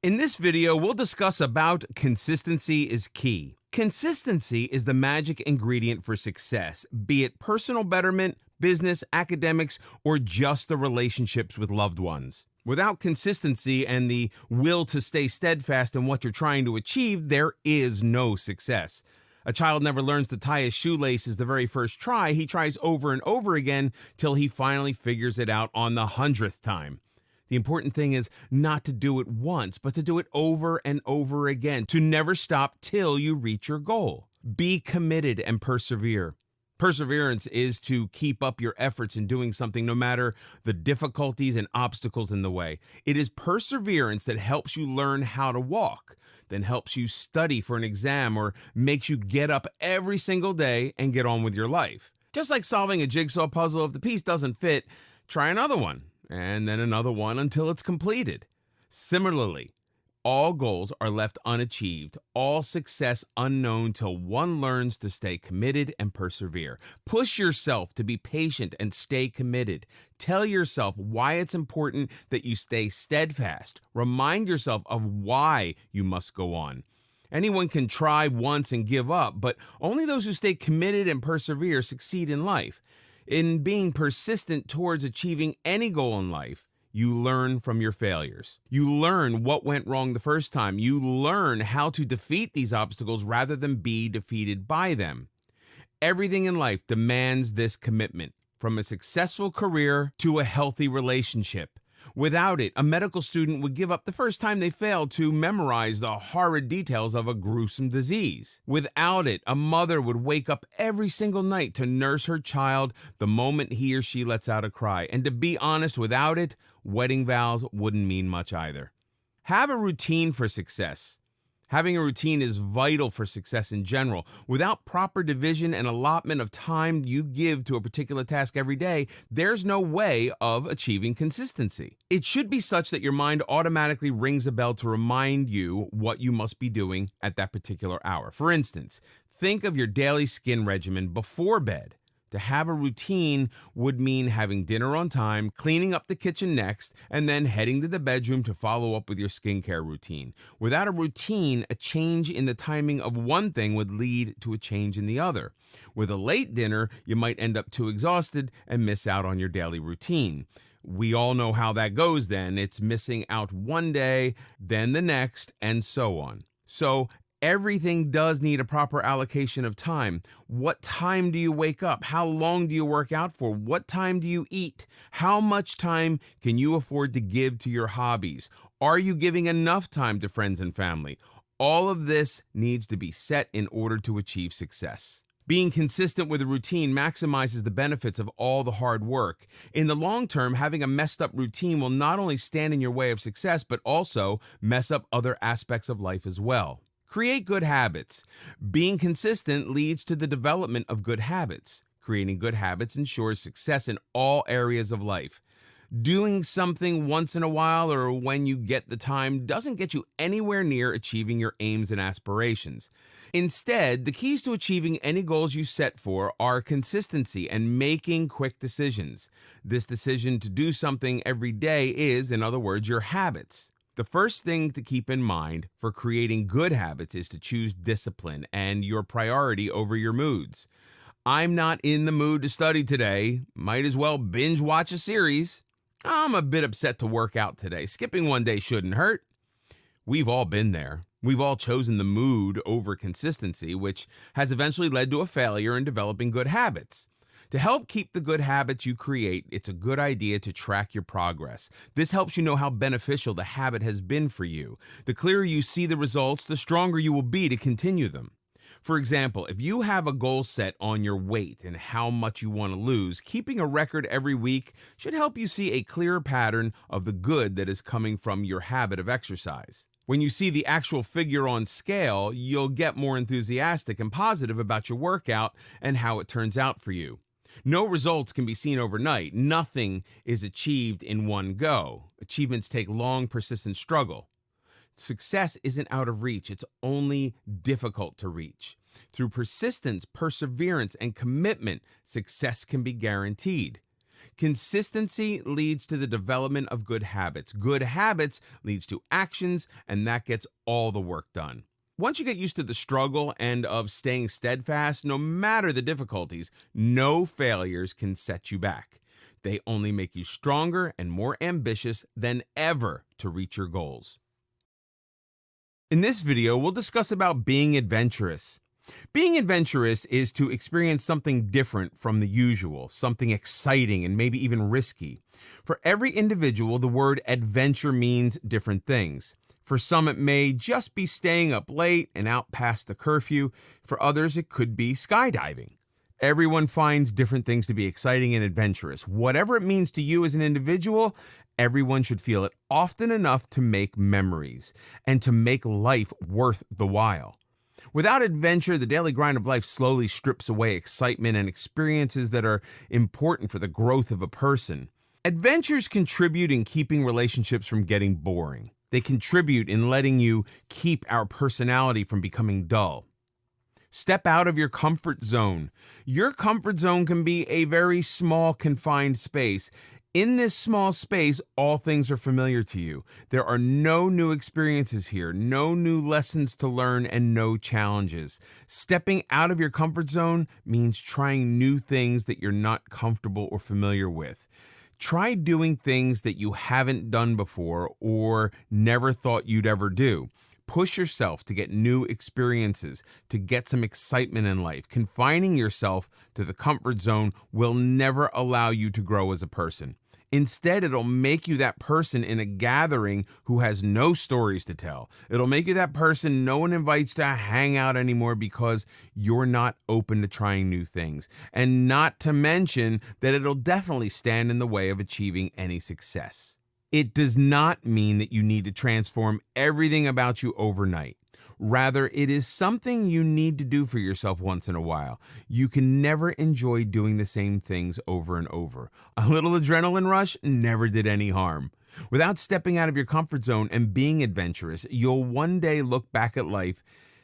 In this video, we'll discuss about consistency is key. Consistency is the magic ingredient for success, be it personal betterment, business, academics, or just the relationships with loved ones. Without consistency and the will to stay steadfast in what you're trying to achieve, there is no success. A child never learns to tie his shoelaces the very first try. He tries over and over again till he finally figures it out on the 100th time. The important thing is not to do it once, but to do it over and over again, to never stop till you reach your goal. Be committed and persevere. Perseverance is to keep up your efforts in doing something no matter the difficulties and obstacles in the way. It is perseverance that helps you learn how to walk, then helps you study for an exam, or makes you get up every single day and get on with your life. Just like solving a jigsaw puzzle, if the piece doesn't fit, try another one, and then another one until it's completed. Similarly, all goals are left unachieved, all success unknown till one learns to stay committed and persevere. Push yourself to be patient and stay committed. Tell yourself why it's important that you stay steadfast. Remind yourself of why you must go on. Anyone can try once and give up, but only those who stay committed and persevere succeed in life. In being persistent towards achieving any goal in life, you learn from your failures. You learn what went wrong the first time. You learn how to defeat these obstacles rather than be defeated by them. Everything in life demands this commitment, from a successful career to a healthy relationship. Without it, a medical student would give up the first time they failed to memorize the horrid details of a gruesome disease. Without it, a mother would wake up every single night to nurse her child the moment he or she lets out a cry. And to be honest, without it, wedding vows wouldn't mean much either. Have a routine for success. Having a routine is vital for success in general. Without proper division and allotment of time you give to a particular task every day, there's no way of achieving consistency. It should be such that your mind automatically rings a bell to remind you what you must be doing at that particular hour. For instance, think of your daily skin regimen before bed. To have a routine would mean having dinner on time, cleaning up the kitchen next, and then heading to the bedroom to follow up with your skincare routine. Without a routine, a change in the timing of one thing would lead to a change in the other. With a late dinner, you might end up too exhausted and miss out on your daily routine. We all know how that goes then. It's missing out one day, then the next, and so on. So, everything does need a proper allocation of time. What time do you wake up? How long do you work out for? What time do you eat? How much time can you afford to give to your hobbies? Are you giving enough time to friends and family? All of this needs to be set in order to achieve success. Being consistent with a routine maximizes the benefits of all the hard work. In the long term, having a messed up routine will not only stand in your way of success, but also mess up other aspects of life as well. Create good habits. Being consistent leads to the development of good habits. Creating good habits ensures success in all areas of life. Doing something once in a while or when you get the time doesn't get you anywhere near achieving your aims and aspirations. Instead, the keys to achieving any goals you set for are consistency and making quick decisions. This decision to do something every day is, in other words, your habits. The first thing to keep in mind for creating good habits is to choose discipline and your priority over your moods. I'm not in the mood to study today. Might as well binge watch a series. I'm a bit upset to work out today. Skipping one day shouldn't hurt. We've all been there. We've all chosen the mood over consistency, which has eventually led to a failure in developing good habits. To help keep the good habits you create, it's a good idea to track your progress. This helps you know how beneficial the habit has been for you. The clearer you see the results, the stronger you will be to continue them. For example, if you have a goal set on your weight and how much you want to lose, keeping a record every week should help you see a clearer pattern of the good that is coming from your habit of exercise. When you see the actual figure on scale, you'll get more enthusiastic and positive about your workout and how it turns out for you. No results can be seen overnight. Nothing is achieved in one go. Achievements take long, persistent struggle. Success isn't out of reach. It's only difficult to reach. Through persistence, perseverance, and commitment, success can be guaranteed. Consistency leads to the development of good habits. Good habits leads to actions, and that gets all the work done. Once you get used to the struggle and of staying steadfast, no matter the difficulties, no failures can set you back. They only make you stronger and more ambitious than ever to reach your goals. In this video, we'll discuss about being adventurous. Being adventurous is to experience something different from the usual, something exciting and maybe even risky. For every individual, the word adventure means different things. For some, it may just be staying up late and out past the curfew. For others, it could be skydiving. Everyone finds different things to be exciting and adventurous. Whatever it means to you as an individual, everyone should feel it often enough to make memories and to make life worth the while. Without adventure, the daily grind of life slowly strips away excitement and experiences that are important for the growth of a person. Adventures contribute in keeping relationships from getting boring. They contribute in letting you keep our personality from becoming dull. Step out of your comfort zone. Your comfort zone can be a very small, confined space. In this small space, all things are familiar to you. There are no new experiences here, no new lessons to learn, and no challenges. Stepping out of your comfort zone means trying new things that you're not comfortable or familiar with. Try doing things that you haven't done before or never thought you'd ever do. Push yourself to get new experiences, to get some excitement in life. Confining yourself to the comfort zone will never allow you to grow as a person. Instead, it'll make you that person in a gathering who has no stories to tell. It'll make you that person no one invites to hang out anymore because you're not open to trying new things. And not to mention that it'll definitely stand in the way of achieving any success. It does not mean that you need to transform everything about you overnight. Rather, it is something you need to do for yourself once in a while. You can never enjoy doing the same things over and over. A little adrenaline rush never did any harm. Without stepping out of your comfort zone and being adventurous, you'll one day look back at life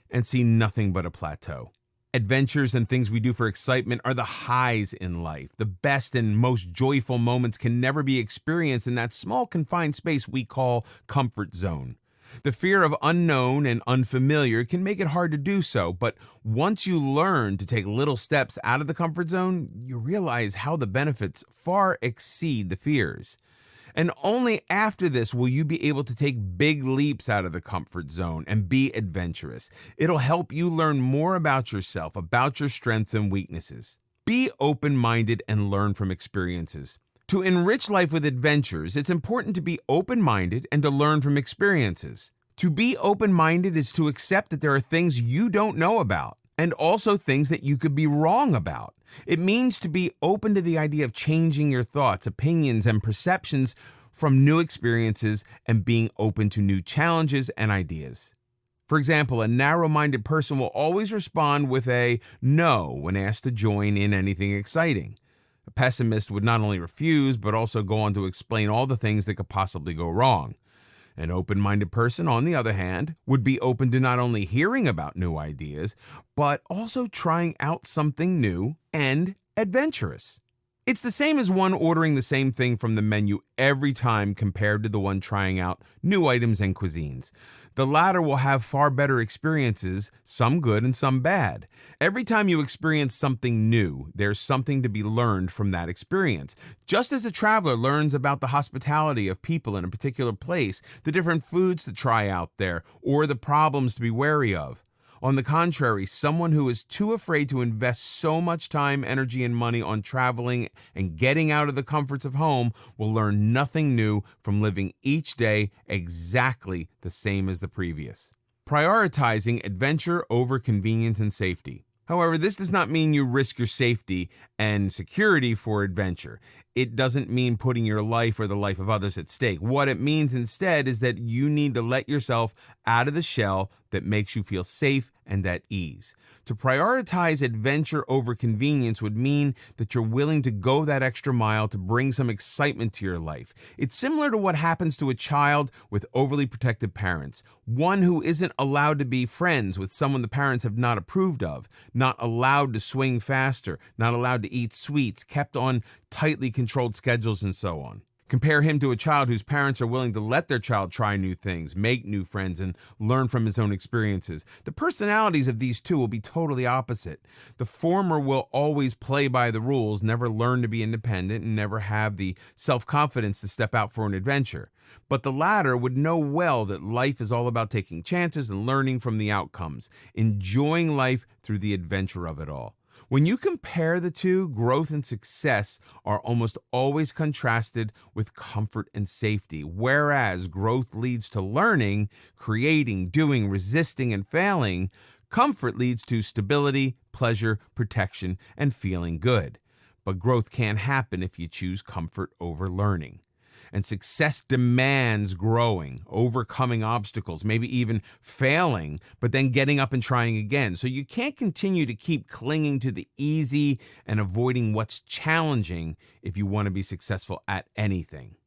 and see nothing but a plateau. Adventures and things we do for excitement are the highs in life. The best and most joyful moments can never be experienced in that small confined space we call comfort zone. The fear of unknown and unfamiliar can make it hard to do so, but once you learn to take little steps out of the comfort zone, you realize how the benefits far exceed the fears. And only after this will you be able to take big leaps out of the comfort zone and be adventurous. It'll help you learn more about yourself, about your strengths and weaknesses. Be open-minded and learn from experiences. To enrich life with adventures, it's important to be open-minded and to learn from experiences. To be open-minded is to accept that there are things you don't know about, and also things that you could be wrong about. It means to be open to the idea of changing your thoughts, opinions, and perceptions from new experiences and being open to new challenges and ideas. For example, a narrow-minded person will always respond with a no when asked to join in anything exciting. A pessimist would not only refuse, but also go on to explain all the things that could possibly go wrong. An open-minded person, on the other hand, would be open to not only hearing about new ideas, but also trying out something new and adventurous. It's the same as one ordering the same thing from the menu every time compared to the one trying out new items and cuisines. The latter will have far better experiences, some good and some bad. Every time you experience something new, there's something to be learned from that experience. Just as a traveler learns about the hospitality of people in a particular place, the different foods to try out there, or the problems to be wary of. On the contrary, someone who is too afraid to invest so much time, energy, and money on traveling and getting out of the comforts of home will learn nothing new from living each day exactly the same as the previous. Prioritizing adventure over convenience and safety. However, this does not mean you risk your safety and security for adventure. It doesn't mean putting your life or the life of others at stake. What it means instead is that you need to let yourself out of the shell that makes you feel safe and at ease. To prioritize adventure over convenience would mean that you're willing to go that extra mile to bring some excitement to your life. It's similar to what happens to a child with overly protective parents, one who isn't allowed to be friends with someone the parents have not approved of, not allowed to swing faster, not allowed to eat sweets, kept on tightly controlled controlled schedules, and so on. Compare him to a child whose parents are willing to let their child try new things, make new friends, and learn from his own experiences. The personalities of these two will be totally opposite. The former will always play by the rules, never learn to be independent, and never have the self-confidence to step out for an adventure. But the latter would know well that life is all about taking chances and learning from the outcomes, enjoying life through the adventure of it all. When you compare the two, growth and success are almost always contrasted with comfort and safety, whereas growth leads to learning, creating, doing, resisting, and failing. Comfort leads to stability, pleasure, protection, and feeling good. But growth can't happen if you choose comfort over learning. And success demands growing, overcoming obstacles, maybe even failing, but then getting up and trying again. So you can't continue to keep clinging to the easy and avoiding what's challenging if you want to be successful at anything.